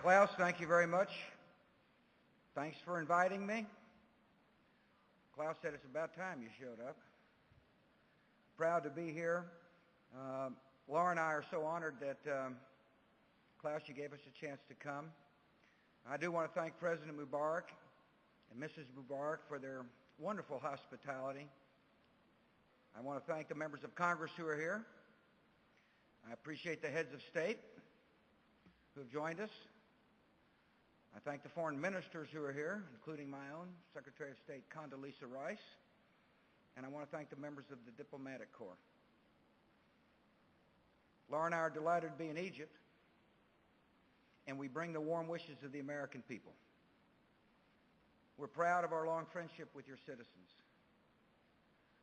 Klaus, thank you very much. Thanks for inviting me. Klaus said it's about time you showed up. Proud to be here. Laura and I are so honored that, Klaus, you gave us a chance to come. I do want to thank President Mubarak and Mrs. Mubarak for their wonderful hospitality. I want to thank the members of Congress who are here. I appreciate the heads of state who have joined us. I thank the foreign ministers who are here, including my own, Secretary of State Condoleezza Rice. And I want to thank the members of the Diplomatic Corps. Laura and I are delighted to be in Egypt, and we bring the warm wishes of the American people. We're proud of our long friendship with your citizens.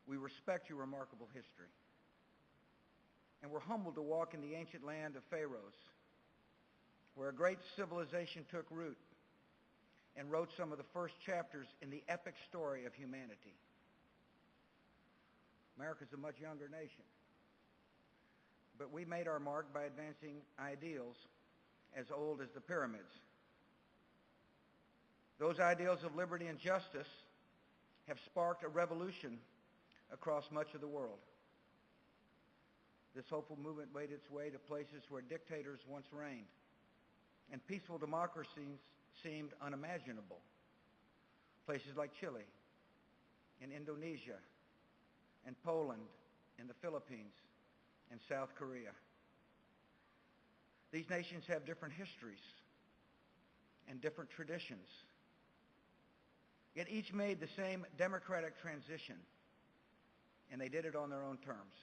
We respect your remarkable history. And we're humbled to walk in the ancient land of pharaohs, where a great civilization took root and wrote some of the first chapters in the epic story of humanity. America's a much younger nation, but we made our mark by advancing ideals as old as the pyramids. Those ideals of liberty and justice have sparked a revolution across much of the world. This hopeful movement made its way to places where dictators once reigned, and peaceful democracies seemed unimaginable. Places like Chile, and Indonesia, and Poland, and the Philippines, and South Korea. These nations have different histories and different traditions, yet each made the same democratic transition, and they did it on their own terms.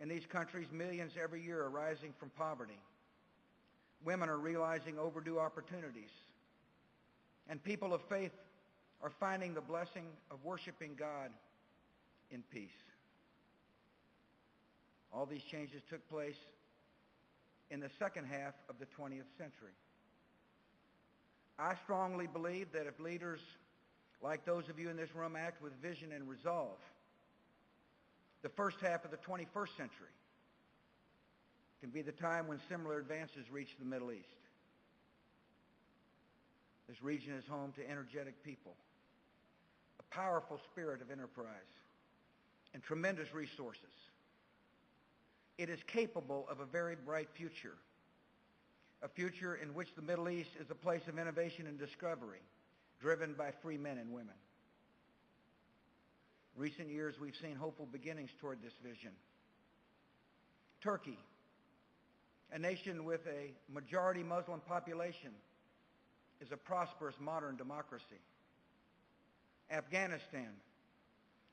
In these countries, millions every year are rising from poverty. Women are realizing overdue opportunities, and people of faith are finding the blessing of worshiping God in peace. All these changes took place in the second half of the 20th century. I strongly believe that if leaders like those of you in this room act with vision and resolve, the first half of the 21st century can be the time when similar advances reach the Middle East. This region is home to energetic people, a powerful spirit of enterprise, and tremendous resources. It is capable of a very bright future, a future in which the Middle East is a place of innovation and discovery, driven by free men and women. In recent years, we've seen hopeful beginnings toward this vision. Turkey, a nation with a majority Muslim population, is a prosperous modern democracy. Afghanistan,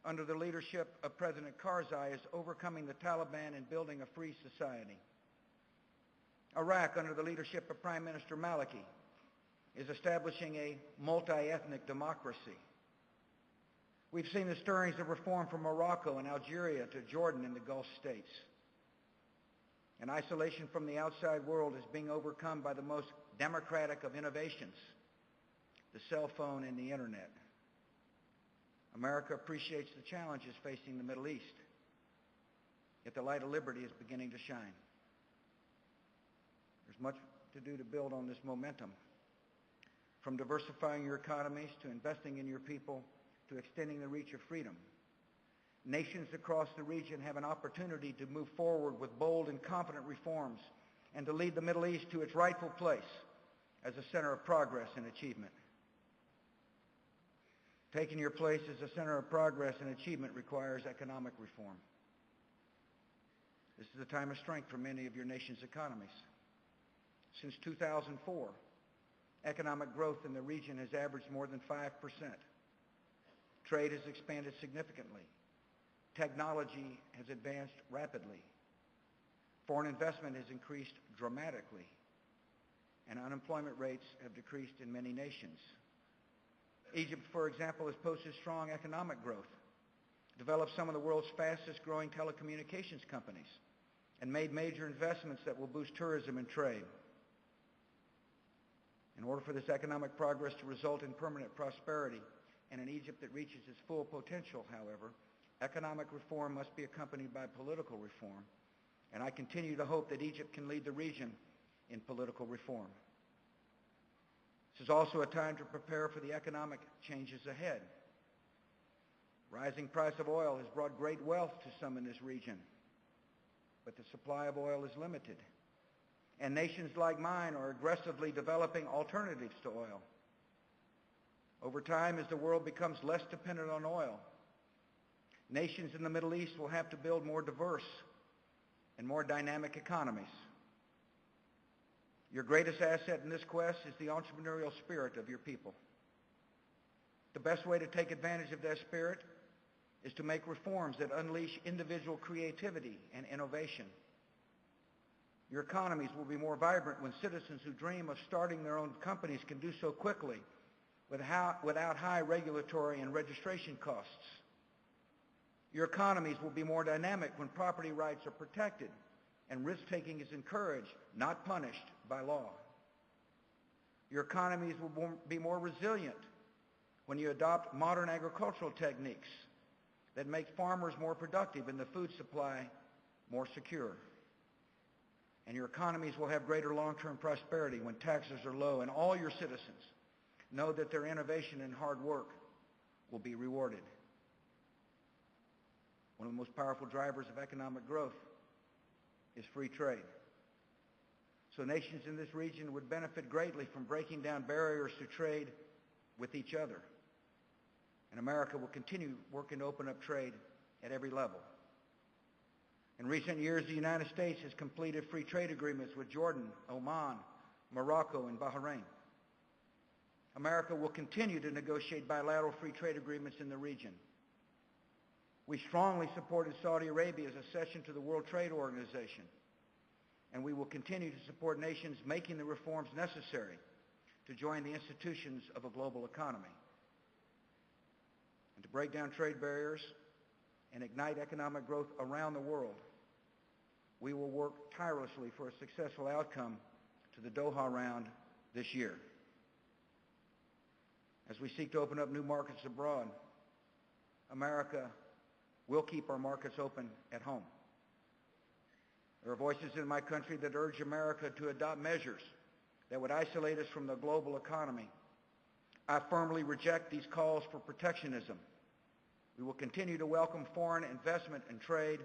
under the leadership of President Karzai, is overcoming the Taliban and building a free society. Iraq, under the leadership of Prime Minister Maliki, is establishing a multi-ethnic democracy. We've seen the stirrings of reform from Morocco and Algeria to Jordan and the Gulf states. And isolation from the outside world is being overcome by the most democratic of innovations, the cell phone and the internet. America appreciates the challenges facing the Middle East, yet the light of liberty is beginning to shine. There's much to do to build on this momentum, from diversifying your economies to investing in your people to extending the reach of freedom. Nations across the region have an opportunity to move forward with bold and confident reforms and to lead the Middle East to its rightful place as a center of progress and achievement. Taking your place as a center of progress and achievement requires economic reform. This is a time of strength for many of your nation's economies. Since 2004, economic growth in the region has averaged more than 5%. Trade has expanded significantly. Technology has advanced rapidly. Foreign investment has increased dramatically, and unemployment rates have decreased in many nations. Egypt, for example, has posted strong economic growth, developed some of the world's fastest growing telecommunications companies, and made major investments that will boost tourism and trade. In order for this economic progress to result in permanent prosperity and an Egypt that reaches its full potential, however, economic reform must be accompanied by political reform, and I continue to hope that Egypt can lead the region in political reform. This is also a time to prepare for the economic changes ahead. Rising price of oil has brought great wealth to some in this region, but the supply of oil is limited. And nations like mine are aggressively developing alternatives to oil. Over time, as the world becomes less dependent on oil, nations in the Middle East will have to build more diverse and more dynamic economies. Your greatest asset in this quest is the entrepreneurial spirit of your people. The best way to take advantage of that spirit is to make reforms that unleash individual creativity and innovation. Your economies will be more vibrant when citizens who dream of starting their own companies can do so quickly without high regulatory and registration costs. Your economies will be more dynamic when property rights are protected and risk-taking is encouraged, not punished by law. Your economies will be more resilient when you adopt modern agricultural techniques that make farmers more productive and the food supply more secure. And your economies will have greater long-term prosperity when taxes are low and all your citizens know that their innovation and hard work will be rewarded. One of the most powerful drivers of economic growth is free trade. So nations in this region would benefit greatly from breaking down barriers to trade with each other. And America will continue working to open up trade at every level. In recent years, the United States has completed free trade agreements with Jordan, Oman, Morocco, and Bahrain. America will continue to negotiate bilateral free trade agreements in the region. We strongly supported Saudi Arabia's accession to the World Trade Organization, and we will continue to support nations making the reforms necessary to join the institutions of a global economy. And to break down trade barriers and ignite economic growth around the world, we will work tirelessly for a successful outcome to the Doha round this year. As we seek to open up new markets abroad, America will keep our markets open at home. There are voices in my country that urge America to adopt measures that would isolate us from the global economy. I firmly reject these calls for protectionism. We will continue to welcome foreign investment and trade,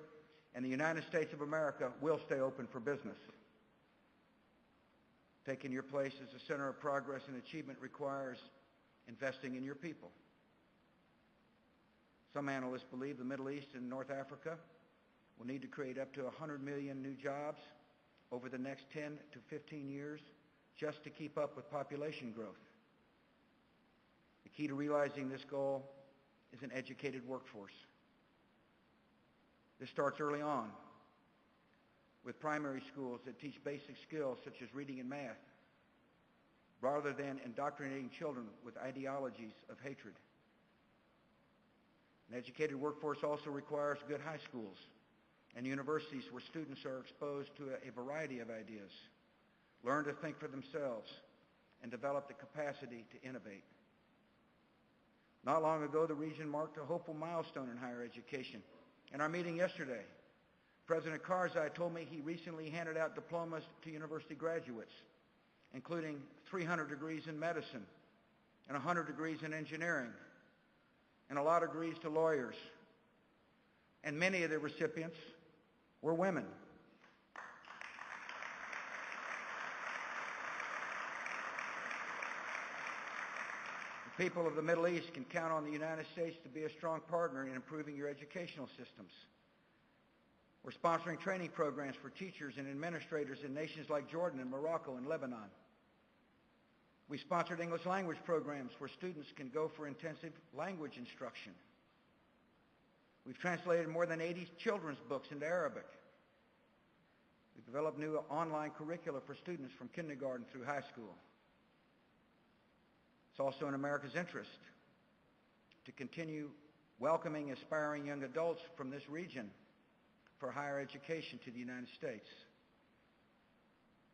and the United States of America will stay open for business. Taking your place as the center of progress and achievement requires investing in your people. Some analysts believe the Middle East and North Africa will need to create up to 100 million new jobs over the next 10 to 15 years just to keep up with population growth. The key to realizing this goal is an educated workforce. This starts early on with primary schools that teach basic skills such as reading and math, rather than indoctrinating children with ideologies of hatred. An educated workforce also requires good high schools and universities where students are exposed to a variety of ideas, learn to think for themselves, and develop the capacity to innovate. Not long ago, the region marked a hopeful milestone in higher education. In our meeting yesterday, President Karzai told me he recently handed out diplomas to university graduates, including 300 degrees in medicine and 100 degrees in engineering and a lot of degrees to lawyers. And many of the recipients were women. The people of the Middle East can count on the United States to be a strong partner in improving your educational systems. We're sponsoring training programs for teachers and administrators in nations like Jordan and Morocco and Lebanon. We sponsored English language programs where students can go for intensive language instruction. We've translated more than 80 children's books into Arabic. We've developed new online curricula for students from kindergarten through high school. It's also in America's interest to continue welcoming aspiring young adults from this region for higher education to the United States.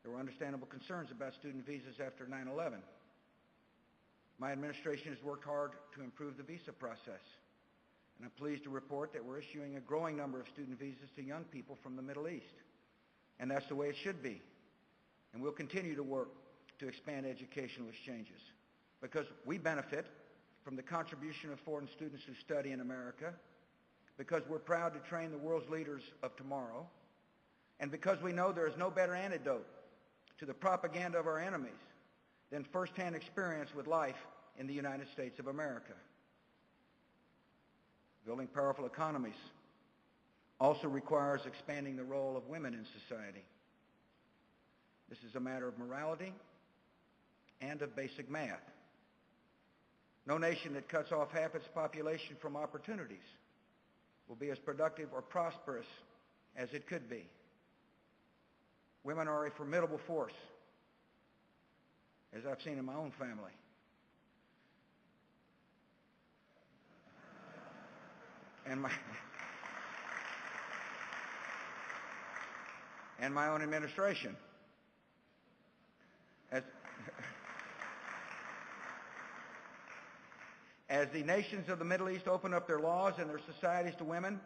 There were understandable concerns about student visas after 9/11. My administration has worked hard to improve the visa process, and I'm pleased to report that we're issuing a growing number of student visas to young people from the Middle East, and that's the way it should be. And we'll continue to work to expand educational exchanges because we benefit from the contribution of foreign students who study in America, because we're proud to train the world's leaders of tomorrow, and because we know there is no better antidote to the propaganda of our enemies than firsthand experience with life in the United States of America. Building powerful economies also requires expanding the role of women in society. This is a matter of morality and of basic math. No nation that cuts off half its population from opportunities will be as productive or prosperous as it could be. Women are a formidable force, as I've seen in my own family. And my own administration. As the nations of the Middle East open up their laws and their societies to women,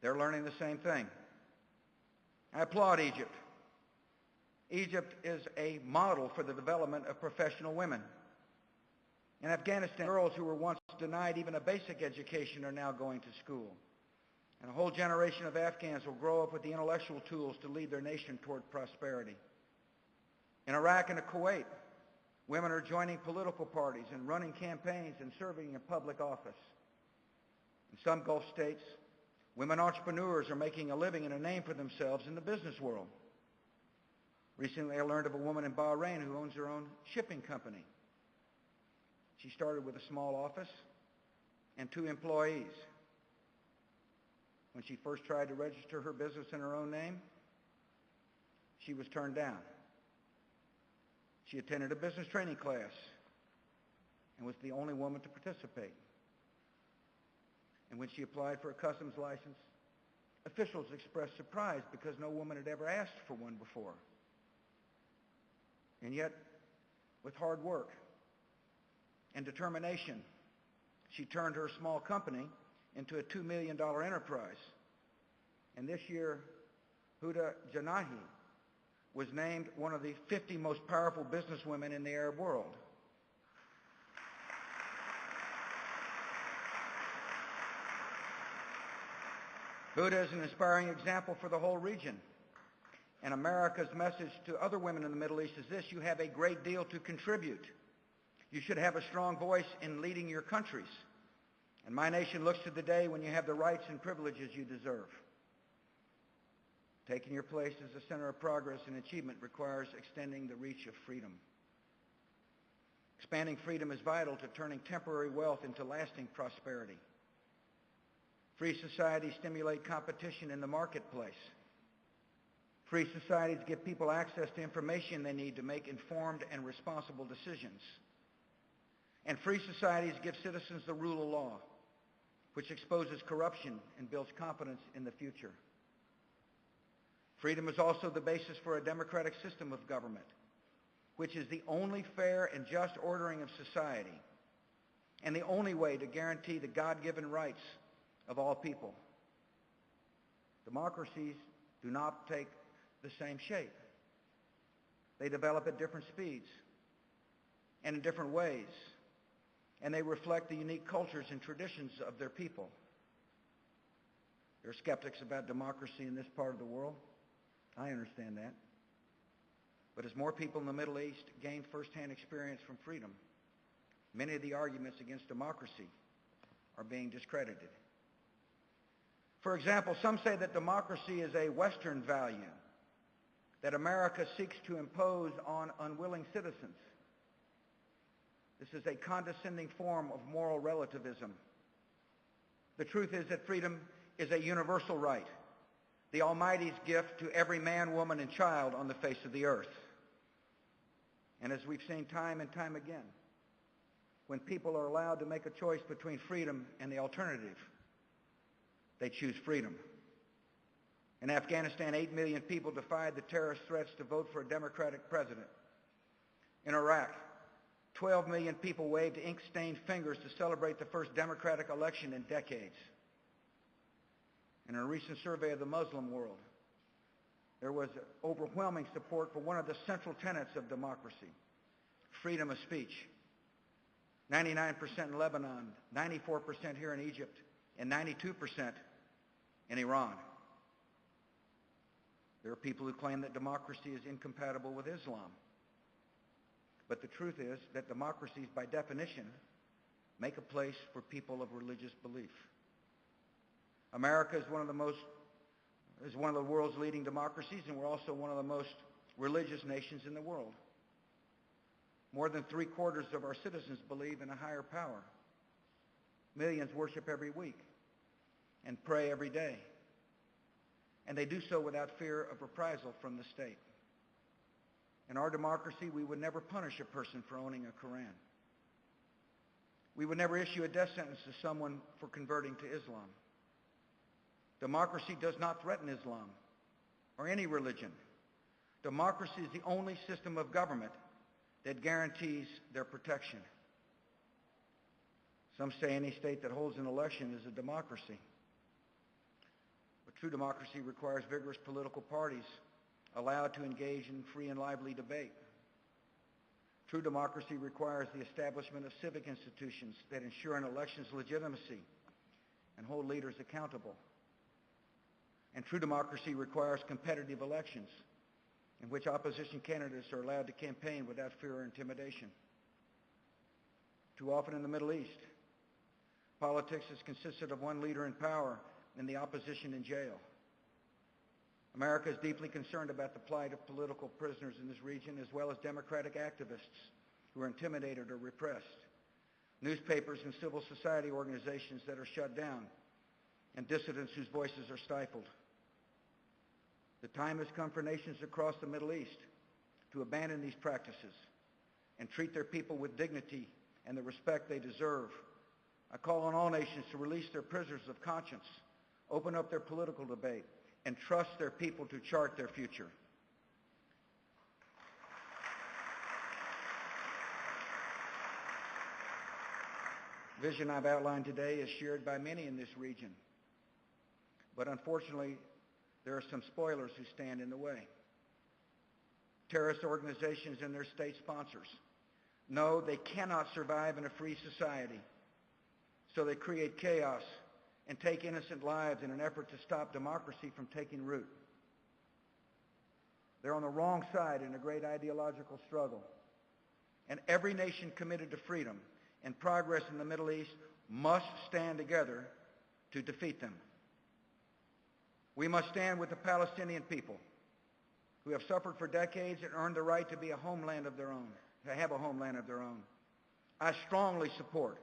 they're learning the same thing. I applaud Egypt. Egypt is a model for the development of professional women. In Afghanistan, girls who were once denied even a basic education are now going to school. And a whole generation of Afghans will grow up with the intellectual tools to lead their nation toward prosperity. In Iraq and Kuwait, women are joining political parties and running campaigns and serving in public office. In some Gulf states, women entrepreneurs are making a living and a name for themselves in the business world. Recently, I learned of a woman in Bahrain who owns her own shipping company. She started with a small office and 2 employees. When she first tried to register her business in her own name, she was turned down. She attended a business training class and was the only woman to participate. And when she applied for a customs license, officials expressed surprise because no woman had ever asked for one before. And yet, with hard work and determination, she turned her small company into a $2 million enterprise. And this year, Huda Janahi was named one of the 50 most powerful businesswomen in the Arab world. Huda is an inspiring example for the whole region. And America's message to other women in the Middle East is this: you have a great deal to contribute. You should have a strong voice in leading your countries. And my nation looks to the day when you have the rights and privileges you deserve. Taking your place as a center of progress and achievement requires extending the reach of freedom. Expanding freedom is vital to turning temporary wealth into lasting prosperity. Free societies stimulate competition in the marketplace. Free societies give people access to information they need to make informed and responsible decisions. And free societies give citizens the rule of law, which exposes corruption and builds confidence in the future. Freedom is also the basis for a democratic system of government, which is the only fair and just ordering of society, and the only way to guarantee the God-given rights of all people. Democracies do not take the same shape. They develop at different speeds and in different ways, and they reflect the unique cultures and traditions of their people. There are skeptics about democracy in this part of the world. I understand that. But as more people in the Middle East gain firsthand experience from freedom, many of the arguments against democracy are being discredited. For example, some say that democracy is a Western value that America seeks to impose on unwilling citizens. This is a condescending form of moral relativism. The truth is that freedom is a universal right, the Almighty's gift to every man, woman, and child on the face of the earth. And as we've seen time and time again, when people are allowed to make a choice between freedom and the alternative, they choose freedom. In Afghanistan, 8 million people defied the terrorist threats to vote for a democratic president. In Iraq, 12 million people waved ink-stained fingers to celebrate the first democratic election in decades. And in a recent survey of the Muslim world, there was overwhelming support for one of the central tenets of democracy, freedom of speech. 99% in Lebanon, 94% here in Egypt, and 92% in Iran. There are people who claim that democracy is incompatible with Islam. But the truth is that democracies, by definition, make a place for people of religious belief. America is one of the world's leading democracies, and we're also one of the most religious nations in the world. More than 3/4 of our citizens believe in a higher power. Millions worship every week and pray every day. And they do so without fear of reprisal from the state. In our democracy, we would never punish a person for owning a Quran. We would never issue a death sentence to someone for converting to Islam. Democracy does not threaten Islam or any religion. Democracy is the only system of government that guarantees their protection. Some say any state that holds an election is a democracy. But true democracy requires vigorous political parties allowed to engage in free and lively debate. True democracy requires the establishment of civic institutions that ensure an election's legitimacy and hold leaders accountable. And true democracy requires competitive elections in which opposition candidates are allowed to campaign without fear or intimidation. Too often in the Middle East, politics has consisted of one leader in power and the opposition in jail. America is deeply concerned about the plight of political prisoners in this region, as well as democratic activists who are intimidated or repressed, newspapers and civil society organizations that are shut down, and dissidents whose voices are stifled. The time has come for nations across the Middle East to abandon these practices and treat their people with dignity and the respect they deserve. I call on all nations to release their prisoners of conscience, open up their political debate, and trust their people to chart their future. The vision I've outlined today is shared by many in this region, but unfortunately, there are some spoilers who stand in the way. Terrorist organizations and their state sponsors know they cannot survive in a free society, so they create chaos and take innocent lives in an effort to stop democracy from taking root. They're on the wrong side in a great ideological struggle, and every nation committed to freedom and progress in the Middle East must stand together to defeat them. We must stand with the Palestinian people who have suffered for decades and earned the right to be a homeland of their own, to have a homeland of their own. I strongly support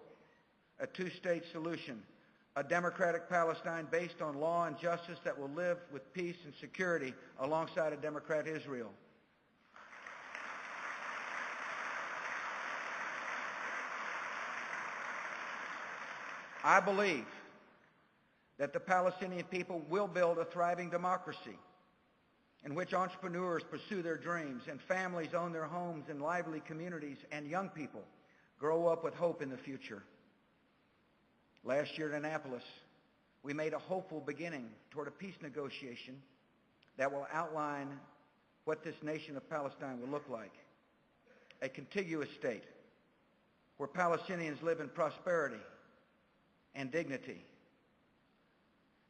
a two-state solution, a democratic Palestine based on law and justice that will live with peace and security alongside a democratic Israel. I believe that the Palestinian people will build a thriving democracy in which entrepreneurs pursue their dreams and families own their homes in lively communities and young people grow up with hope in the future. Last year in Annapolis, we made a hopeful beginning toward a peace negotiation that will outline what this nation of Palestine will look like. A contiguous state where Palestinians live in prosperity and dignity.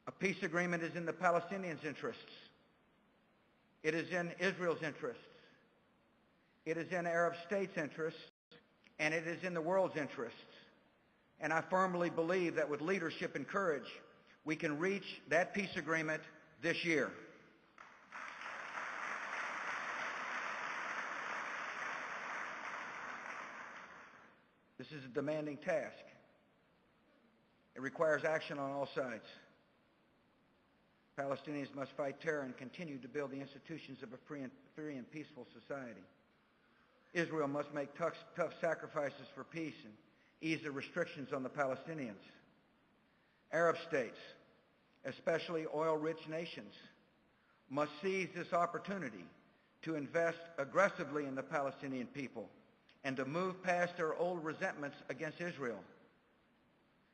A peace agreement is in the Palestinians' interests. It is in Israel's interests. It is in Arab states' interests, and it is in the world's interests. And I firmly believe that with leadership and courage, we can reach that peace agreement this year. This is a demanding task. It requires action on all sides. Palestinians must fight terror and continue to build the institutions of a free and peaceful society. Israel must make tough sacrifices for peace and ease the restrictions on the Palestinians. Arab states, especially oil-rich nations, must seize this opportunity to invest aggressively in the Palestinian people and to move past their old resentments against Israel.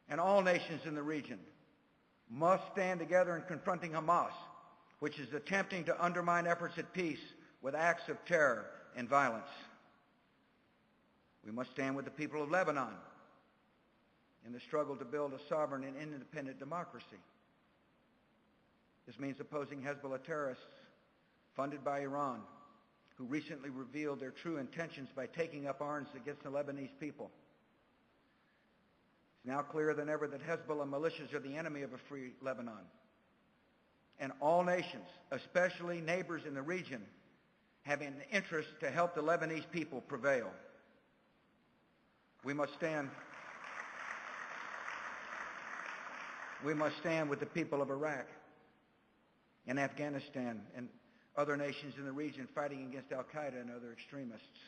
And all nations in the region must stand together in confronting Hamas, which is attempting to undermine efforts at peace with acts of terror and violence. We must stand with the people of Lebanon in the struggle to build a sovereign and independent democracy. This means opposing Hezbollah terrorists funded by Iran, who recently revealed their true intentions by taking up arms against the Lebanese people. It's now clearer than ever that Hezbollah militias are the enemy of a free Lebanon. And all nations, especially neighbors in the region, have an interest to help the Lebanese people prevail. We must stand with the people of Iraq and Afghanistan and other nations in the region fighting against al-Qaeda and other extremists.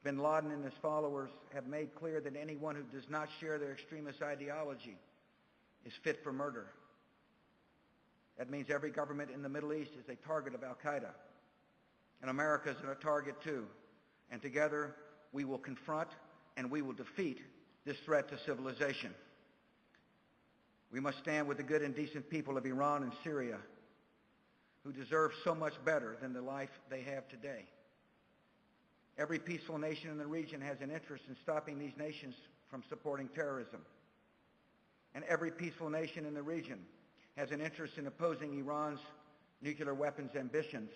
Bin Laden and his followers have made clear that anyone who does not share their extremist ideology is fit for murder. That means every government in the Middle East is a target of al-Qaeda. And America is a target too. And together we will confront and we will defeat this threat to civilization. We must stand with the good and decent people of Iran and Syria, who deserve so much better than the life they have today. Every peaceful nation in the region has an interest in stopping these nations from supporting terrorism. And every peaceful nation in the region has an interest in opposing Iran's nuclear weapons ambitions.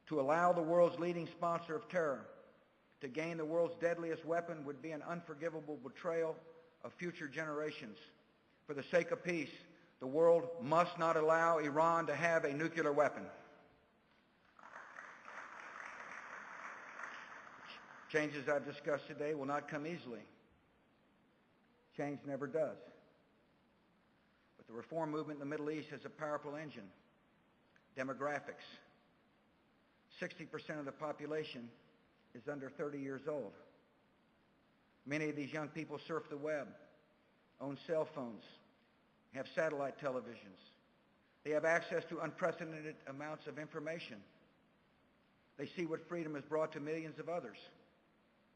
To allow the world's leading sponsor of terror to gain the world's deadliest weapon would be an unforgivable betrayal of future generations. For the sake of peace, the world must not allow Iran to have a nuclear weapon. Changes I've discussed today will not come easily. Change never does. But the reform movement in the Middle East has a powerful engine: demographics. 60% of the population is under 30 years old. Many of these young people surf the web, own cell phones, have satellite televisions. They have access to unprecedented amounts of information. They see what freedom has brought to millions of others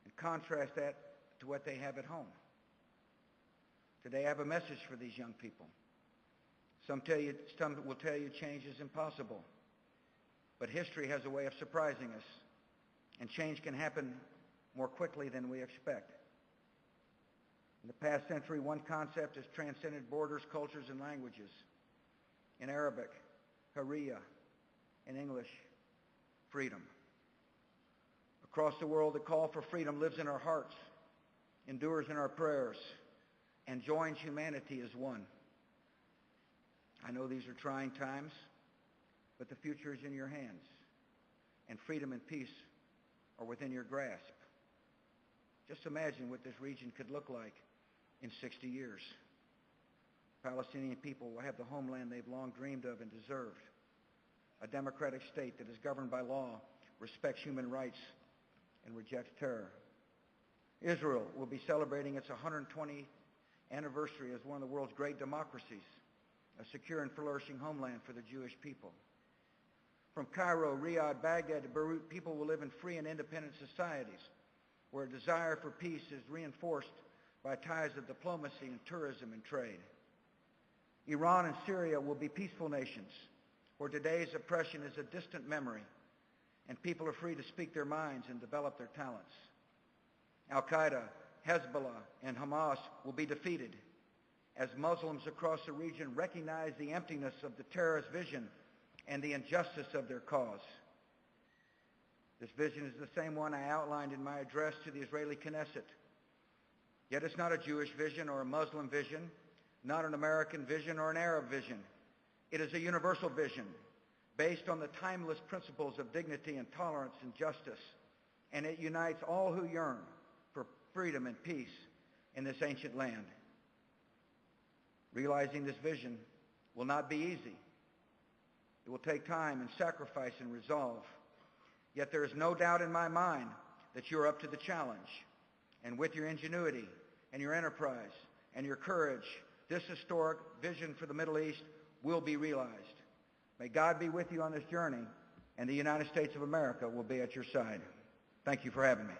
and contrast that to what they have at home. Today I have a message for these young people. Some will tell you change is impossible, but history has a way of surprising us, and change can happen more quickly than we expect. In the past century, one concept has transcended borders, cultures, and languages. In Arabic, Hurriya. In English, freedom. Across the world, the call for freedom lives in our hearts, endures in our prayers, and joins humanity as one. I know these are trying times, but the future is in your hands, and freedom and peace are within your grasp. Just imagine what this region could look like in 60 years. Palestinian people will have the homeland they've long dreamed of and deserved. A democratic state that is governed by law, respects human rights, and rejects terror. Israel will be celebrating its 120th anniversary as one of the world's great democracies, a secure and flourishing homeland for the Jewish people. From Cairo, Riyadh, Baghdad to Beirut, people will live in free and independent societies where a desire for peace is reinforced by ties of diplomacy and tourism and trade. Iran and Syria will be peaceful nations where today's oppression is a distant memory and people are free to speak their minds and develop their talents. Al-Qaeda, Hezbollah, and Hamas will be defeated as Muslims across the region recognize the emptiness of the terrorist vision and the injustice of their cause. This vision is the same one I outlined in my address to the Israeli Knesset. Yet it's not a Jewish vision or a Muslim vision, not an American vision or an Arab vision. It is a universal vision based on the timeless principles of dignity and tolerance and justice, and it unites all who yearn for freedom and peace in this ancient land. Realizing this vision will not be easy. It will take time and sacrifice and resolve. Yet there is no doubt in my mind that you are up to the challenge. And with your ingenuity and your enterprise and your courage, this historic vision for the Middle East will be realized. May God be with you on this journey, and the United States of America will be at your side. Thank you for having me.